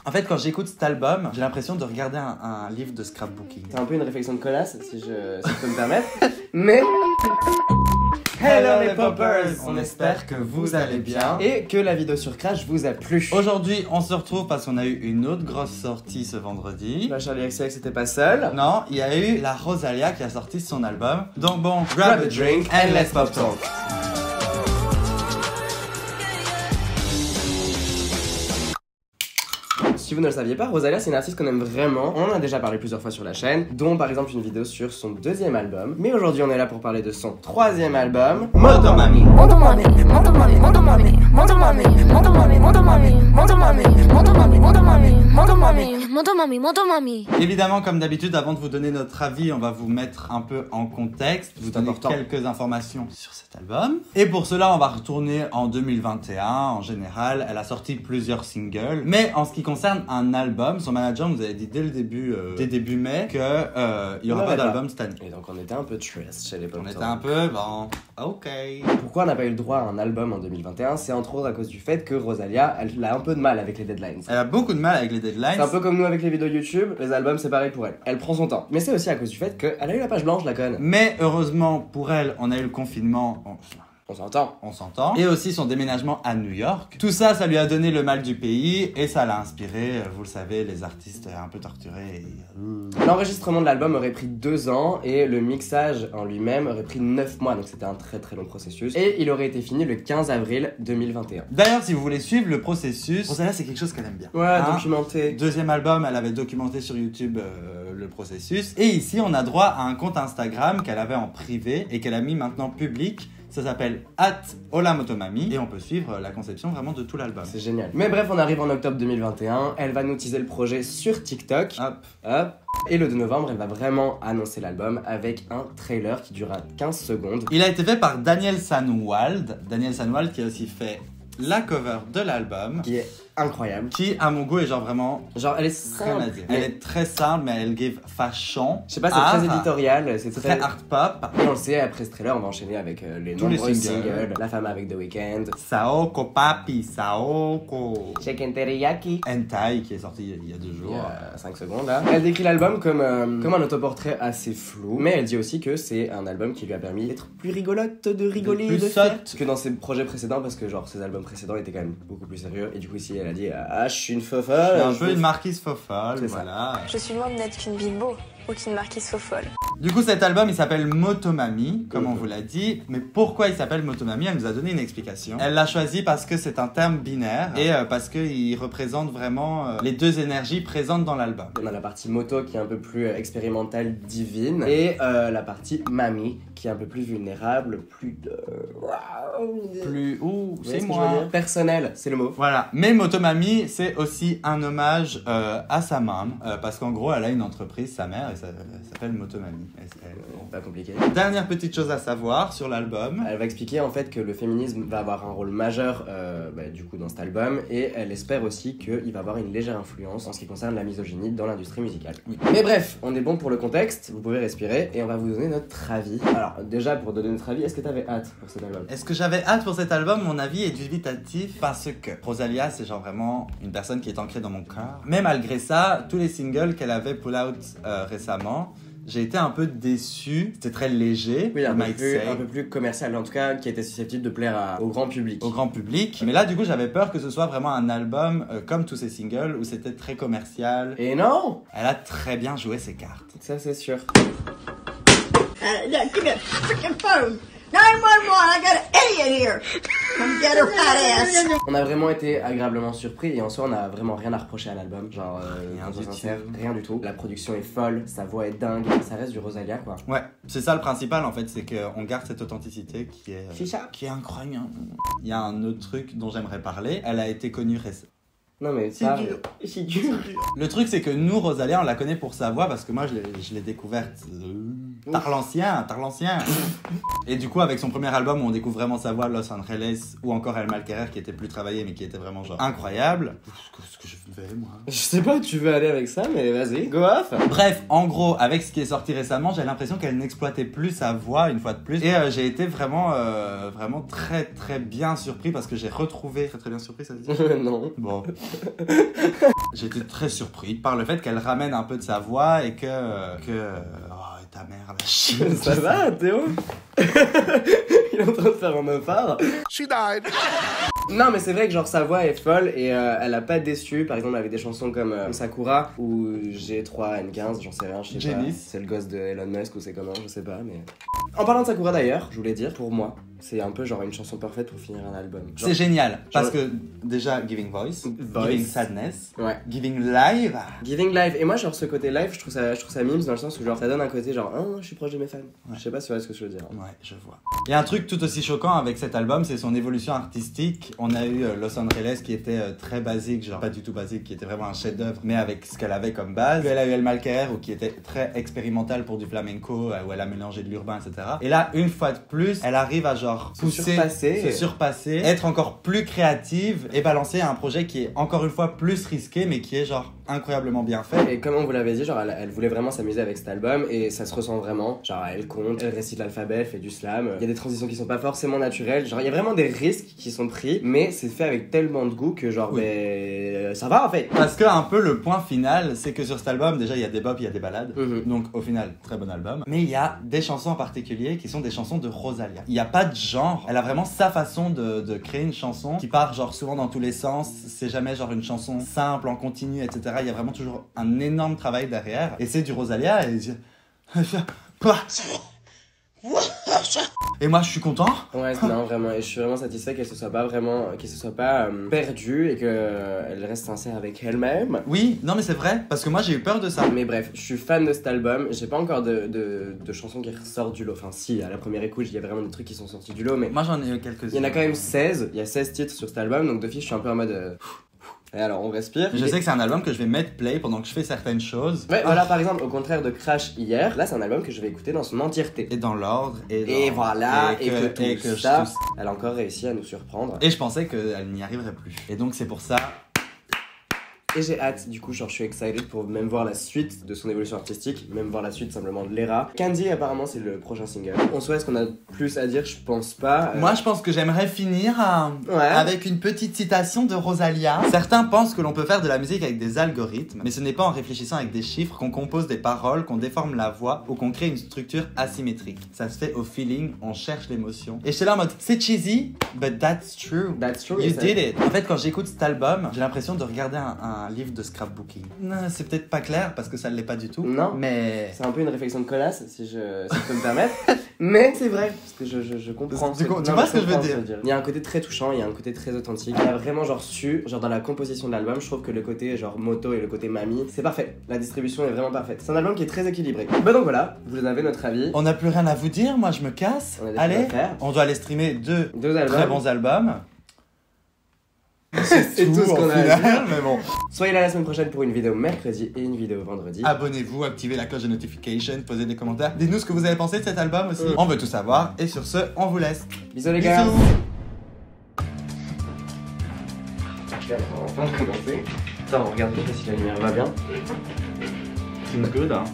En fait, quand j'écoute cet album, j'ai l'impression de regarder un livre de scrapbooking. C'est un peu une réflexion de connasse, si je peux me permettre. Mais... Hello les poppers! On espère que vous allez bien. Et que la vidéo sur Crash vous a plu. Aujourd'hui, on se retrouve parce qu'on a eu une autre grosse sortie ce vendredi. La Charli XCX n'était pas seule. Non, il y a eu la Rosalia qui a sorti son album. Donc bon, grab a drink and let's pop talk. Si vous ne le saviez pas, Rosalia c'est une artiste qu'on aime vraiment. On en a déjà parlé plusieurs fois sur la chaîne, dont par exemple une vidéo sur son deuxième album. Mais aujourd'hui on est là pour parler de son troisième album, Motomami. Motomami, Motomami, Motomami, Motomami, Motomami, Motomami, Motomami, Motomami, Motomami, Motomami, Motomami, Motomami. Évidemment, comme d'habitude, avant de vous donner notre avis, on va vous mettre un peu en contexte, vous donner quelques informations sur cet album. Et pour cela, on va retourner en 2021. En général, elle a sorti plusieurs singles. Mais en ce qui concerne un album, son manager nous avait dit dès le début, dès début mai, que il y aura pas d'album cette année. Et donc on était un peu triste chez les Pop On Talk. était un peu, bon, ok. Pourquoi on n'a pas eu le droit à un album en 2021? C'est entre autres à cause du fait que Rosalia, elle a un peu de mal avec les deadlines. Elle a beaucoup de mal avec les deadlines. C'est un peu comme nous avec les vidéos YouTube, les albums c'est pareil pour elle. Elle prend son temps. Mais c'est aussi à cause du fait qu'elle a eu la page blanche, la conne. Mais heureusement pour elle, on a eu le confinement. On s'entend. On s'entend. Et aussi son déménagement à New York. Tout ça, ça lui a donné le mal du pays et ça l'a inspiré, vous le savez, les artistes un peu torturés. L'enregistrement de l'album aurait pris 2 ans et le mixage en lui-même aurait pris 9 mois, donc c'était un très très long processus. Et il aurait été fini le 15 avril 2021. D'ailleurs, si vous voulez suivre le processus, Rosalia, c'est quelque chose qu'elle aime bien. Ouais, documenté. Deuxième album, elle avait documenté sur YouTube le processus. Et ici, on a droit à un compte Instagram qu'elle avait en privé et qu'elle a mis maintenant public. Ça s'appelle @olamotomami et on peut suivre la conception vraiment de tout l'album. C'est génial. Mais bref, on arrive en octobre 2021. Elle va nous teaser le projet sur TikTok. Hop. Et le 2 novembre, elle va vraiment annoncer l'album avec un trailer qui durera 15 secondes. Il a été fait par Daniel Sanwald. Daniel Sanwald qui a aussi fait la cover de l'album. Qui est incroyable. Qui, à mon goût, est genre vraiment... Genre, elle est rien à simple. dire. Elle est très simple, mais elle give fashion. Je sais pas, c'est très éditorial. C'est très art pop. Et on le sait, après ce trailer, on va enchaîner avec les nombreux singles. La femme avec The Weeknd. Saoko Papi, Saoko. Chicken Teriyaki. Hentai, qui est sorti il y a 2 jours. Il y a 5 secondes là. Elle décrit l'album comme un autoportrait assez flou. Mais elle dit aussi que c'est un album qui lui a permis d'être plus rigolote, de rigoler, plus de faire sotte que dans ses projets précédents, parce que genre ses albums précédents étaient quand même beaucoup plus sérieux. Et du coup ici elle a dit ah je suis une fofolle. Un peu une marquise fofolle, voilà. Je suis loin de n'être qu'une bimbo ou qu'une marquise fofolle. Du coup, cet album, il s'appelle Motomami, comme on vous l'a dit. Mais pourquoi il s'appelle Motomami? Elle nous a donné une explication. Elle l'a choisi parce que c'est un terme binaire et parce qu'il représente vraiment les deux énergies présentes dans l'album. On a la partie moto qui est un peu plus expérimentale, divine, et la partie mami qui est un peu plus vulnérable, plus c'est moi. Personnel, c'est le mot. Voilà. Mais Motomami, c'est aussi un hommage à sa maman, parce qu'en gros, elle a une entreprise, sa mère, et ça s'appelle Motomami. Pas compliqué. Dernière petite chose à savoir sur l'album. Elle va expliquer en fait que le féminisme va avoir un rôle majeur du coup dans cet album, et elle espère aussi qu'il va avoir une légère influence en ce qui concerne la misogynie dans l'industrie musicale. Oui. Mais bref, on est bon pour le contexte, vous pouvez respirer et on va vous donner notre avis. Alors déjà pour donner notre avis, est-ce que t'avais hâte pour cet album? Est-ce que j'avais hâte pour cet album? Mon avis est dubitatif parce que Rosalia, c'est genre vraiment une personne qui est ancrée dans mon cœur. Mais malgré ça, tous les singles qu'elle avait pull out récemment, j'ai été un peu déçu. C'était très léger. Oui, un peu plus commercial, en tout cas, qui était susceptible de plaire au grand public. Au grand public. Mais là, du coup, j'avais peur que ce soit vraiment un album comme tous ses singles où c'était très commercial. Et non! Elle a très bien joué ses cartes. Ça, c'est sûr. Give me a freaking phone! 911, I got an idiot here! Come get her fat ass! On a vraiment été agréablement surpris et en soi on a vraiment rien à reprocher à l'album, genre rien du tout. La production est folle, sa voix est dingue, ça reste du Rosalia quoi. Ouais, c'est ça le principal en fait, c'est qu'on garde cette authenticité qui est incroyable. Il y a un autre truc dont j'aimerais parler, elle a été connue récemment. Non mais ça, c'est dur. Le truc c'est que nous, Rosalia, on la connaît pour sa voix parce que moi je l'ai découverte Tard l'ancien. Et du coup, avec son premier album où on découvre vraiment sa voix, Los Angeles, ou encore El Malquerer qui était plus travaillé mais qui était vraiment genre incroyable. Ce que je fais, moi. Je sais pas où tu veux aller avec ça, mais vas-y, go off. Bref, en gros, avec ce qui est sorti récemment, j'ai l'impression qu'elle n'exploitait plus sa voix une fois de plus. Et j'ai été vraiment très très bien surpris parce que j'ai retrouvé... Très bien surpris, ça se dit? Non. Bon. J'ai été très surpris par le fait qu'elle ramène un peu de sa voix et que... Oh, ta mère, la chienne. Ça va, Théo? Il est en train de faire un mofard. She died. Non, mais c'est vrai que genre sa voix est folle et elle a pas déçu. Par exemple, avec des chansons comme Sakura ou G3N15, j'en sais rien, je sais pas. C'est le gosse de Elon Musk ou c'est comment, je sais pas, mais... En parlant de Sakura d'ailleurs, je voulais dire, pour moi, c'est un peu genre une chanson parfaite pour finir un album. Genre... C'est génial, parce que déjà, Giving Voice, Giving Sadness, ouais. Giving Live. Giving Live, et moi genre ce côté live, je trouve ça mimes dans le sens où genre ça donne un côté genre, oh, je suis proche de mes fans. Ouais. Je sais pas si tu vois ce que je veux dire. Ouais, je vois. Il y a un truc tout aussi choquant avec cet album, c'est son évolution artistique. On a eu Los Angeles qui était très basique, genre pas du tout basique, qui était vraiment un chef-d'œuvre, mais avec ce qu'elle avait comme base. Puis elle a eu El Malquerer, qui était très expérimental pour du flamenco, où elle a mélangé de l'urbain, etc. Et là, une fois de plus, elle arrive à genre se surpasser, être encore plus créative et balancer un projet qui est encore une fois plus risqué, mais qui est genre incroyablement bien fait. Et comme on vous l'avait dit, genre elle voulait vraiment s'amuser avec cet album et ça se ressent vraiment. Genre elle compte, elle récite l'alphabet, elle fait du slam. Il y a des transitions qui sont pas forcément naturelles. Genre il y a vraiment des risques qui sont pris, mais c'est fait avec tellement de goût que genre ça va en fait. Parce que un peu le point final, c'est que sur cet album, déjà il y a des bop, il y a des ballades. Donc au final, très bon album. Mais il y a des chansons en particulier qui sont des chansons de Rosalia. Il n'y a pas de genre. Elle a vraiment sa façon de créer une chanson qui part genre souvent dans tous les sens. C'est jamais genre une chanson simple, en continu, etc. Il y a vraiment toujours un énorme travail derrière. Et c'est du Rosalia et et moi je suis content. Ouais, non vraiment, et je suis vraiment satisfait qu'elle se soit pas perdue et qu'elle reste sincère avec elle-même. Oui, non mais c'est vrai, parce que moi j'ai eu peur de ça. Mais bref, je suis fan de cet album, j'ai pas encore de chansons qui ressortent du lot. Enfin si, à la première écoute, il y a vraiment des trucs qui sont sortis du lot, mais... Moi j'en ai eu quelques-uns. Il y en a quand même 16, il y a 16 titres sur cet album, donc d'office je suis un peu en mode... Et alors on respire. Je sais que c'est un album que je vais mettre play pendant que je fais certaines choses. Ouais, voilà, par exemple, au contraire de Crash hier, là c'est un album que je vais écouter dans son entièreté. Et dans l'ordre. Et voilà, et que ça, elle a encore réussi à nous surprendre. Et je pensais qu'elle n'y arriverait plus. Et donc c'est pour ça... Et j'ai hâte, du coup, genre je suis excited pour même voir la suite de son évolution artistique, même voir la suite simplement de l'ERA. Candy, apparemment, c'est le prochain single. En soi, est-ce qu'on a plus à dire? Je pense pas. Moi, je pense que j'aimerais finir avec une petite citation de Rosalia. Certains pensent que l'on peut faire de la musique avec des algorithmes, mais ce n'est pas en réfléchissant avec des chiffres qu'on compose des paroles, qu'on déforme la voix ou qu'on crée une structure asymétrique. Ça se fait au feeling, on cherche l'émotion. Et j'étais là en mode, c'est cheesy, but that's true. That's true. You did it. En fait, quand j'écoute cet album, j'ai l'impression de regarder un livre de scrapbooking. Non, c'est peut-être pas clair parce que ça ne l'est pas du tout. Non, mais c'est un peu une réflexion de connasse si je peux me permettre. Mais c'est vrai parce que je comprends. Tu vois ce que je veux dire. Il y a un côté très touchant, il y a un côté très authentique. Elle a vraiment genre su, genre dans la composition de l'album, je trouve que le côté genre moto et le côté mamie, c'est parfait. La distribution est vraiment parfaite. C'est un album qui est très équilibré. Bah donc voilà, vous avez notre avis. On n'a plus rien à vous dire, moi je me casse. Allez, on doit aller streamer deux très bons albums. C'est tout ce qu'on a à dire. Mais bon. Soyez là la semaine prochaine pour une vidéo mercredi et une vidéo vendredi. Abonnez-vous, activez la cloche de notification, posez des commentaires. Dites-nous ce que vous avez pensé de cet album aussi. On veut tout savoir. Et sur ce, on vous laisse. Bisous les gars. Bisous. On va enfin commencer. Attends, on regarde si la lumière va bien. C'est good, hein.